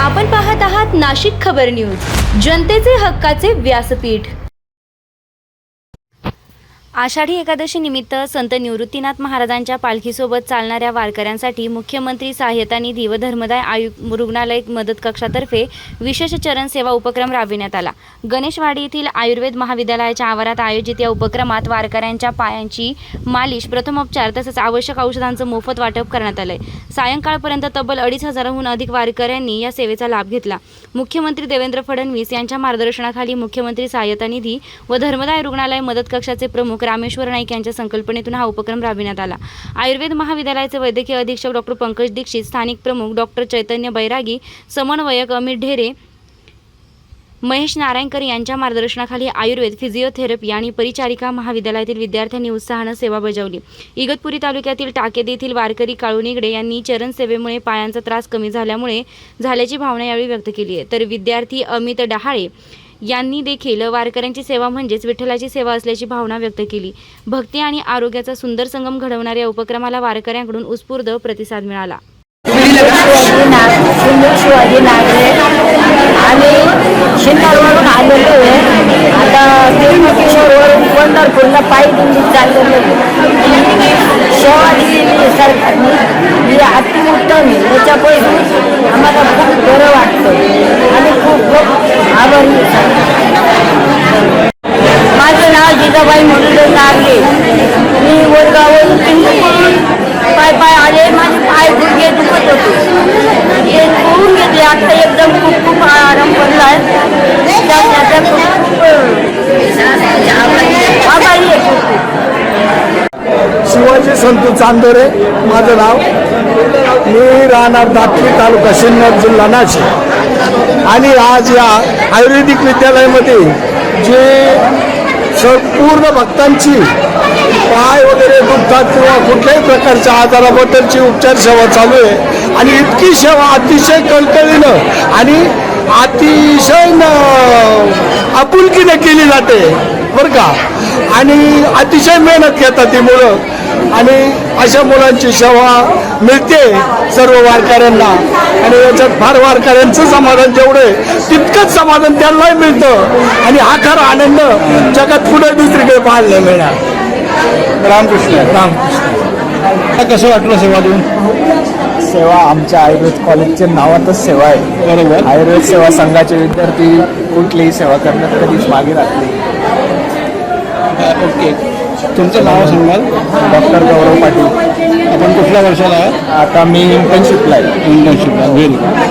आपण पाहत आहात नाशिक खबर न्यूज, जनतेचे हक्काचे व्यासपीठ। आषाढी एकादशी निमित्त संत निवृत्तीनाथ महाराजांच्या पालखीसोबत चालणाऱ्या वारकऱ्यांसाठी मुख्यमंत्री सहाय्यता निधी व धर्मदाय रुग्णालय मदत कक्षातर्फे विशेष चरण सेवा उपक्रम राबविण्यात आला। गणेशवाडी येथील आयुर्वेद महाविद्यालयाच्या आवारात आयोजित या उपक्रमात वारकऱ्यांच्या पायांची मालिश, प्रथमोपचार तसेच आवश्यक औषधांचं मोफत वाटप करण्यात आलंय। सायंकाळपर्यंत तब्बल 2,500हून अधिक वारकऱ्यांनी या सेवेचा लाभ घेतला। मुख्यमंत्री देवेंद्र फडणवीस यांच्या मार्गदर्शनाखाली मुख्यमंत्री सहाय्यता निधी व धर्मदाय रुग्णालय मदत कक्षाचे प्रमुख रामेश्वर नाईक यांच्या संकल्पनेतून हा उपक्रम राबविण्यात आला। आयुर्वेद महाविद्यालयाचे वैद्यकीय अधीक्षक डॉ. पंकज दीक्षित, स्थानिक प्रमुख डॉ. चैतन्य बैरागी, समन्वयक अमित ढेरे, महेश नारायणकर यांच्या मार्गदर्शनाखाली आयुर्वेद, फिजिओथेरपी आणि परिचारिका महाविद्यालयातील विद्यार्थ्यांनी उत्साहाने सेवा बजावली। इगतपुरी तालुक्यातील टाकेद येथील वारकरी काळू निगडे यांनी चरण सेवेमुळे पायांचा त्रास कमी झाल्याची भावना यावेळी व्यक्त केली आहे। तर विद्यार्थी अमित डहाळे यांनी देखील वारकऱ्यांची सेवा म्हणजेच विठ्ठलाची सेवा असल्याची भावना व्यक्त केली। भक्ती आणि आरोग्याचा सुंदर संगम घडवणाऱ्या या उपक्रमाला वारकऱ्यांकडून उत्स्फूर्त प्रतिसाद मिळाला। शिवाजी नागरे आम्ही शिंदावरून आलेलो आहे। आता त्र्यंबकेश्वरवरून पंढरपूरला पायी दिंडी चाललेलो आहे। सेवा दिलेली सरकारने ही अतिउत्तम आहे। त्याच्यामुळे आम्हाला खूप बरं वाटतं आणि खूप आभारी आहे। माझं नाव जिजाबाई मुरलीधर नागरे। मी वडगाववरून पाय आले, माझे पाय गुडघे दुखत होते, ते करून घेतले। आता एकदम खूप आराम पडला आहे। आभारी आहे। शिवाजी संतू चांदोरे माझं नाव। मी राहणार दाखली, तालुका सिन्नर, जिल्हा नाशिक। आणि आज या आयुर्वेदिक विद्यालयामध्ये जे संपूर्ण भक्तांची पाय वगैरे दुखतात किंवा कुठल्याही प्रकारच्या आजाराबद्दलची उपचार सेवा चालू आहे। आणि इतकी सेवा अतिशय कळकळीनं आणि अतिशय आपुलकीने केली जाते बरं का। आणि अतिशय मेहनत घेतात ती मुलं आणि अशा मुलांची सेवा मिळते सर्व वारकऱ्यांना। आणि याच्यात फार वारकऱ्यांचं समाधान जेवढं तितकंच समाधान त्यांनाही मिळतं आणि हा खरा आनंद जगात पुढे दुसरीकडे पाहायला मिळणार। रामकृष्ण रामकृष्ण। कसं वाटलं सेवा देऊन? सेवा आमच्या आयुर्वेद कॉलेजच्या नावातच सेवा आहे। बरोबर। आयुर्वेद सेवा संघाचे विद्यार्थी कुठलीही सेवा करण्यात कधीच मागे राहत नाही। ओके, तुमचं नाव सांगाल? डॉक्टर गौरव पाटील। आपण कुठल्या वर्षाला आहात? आता मी इंटर्नशिपला आहे। इंटर्नशिपला, व्हेरी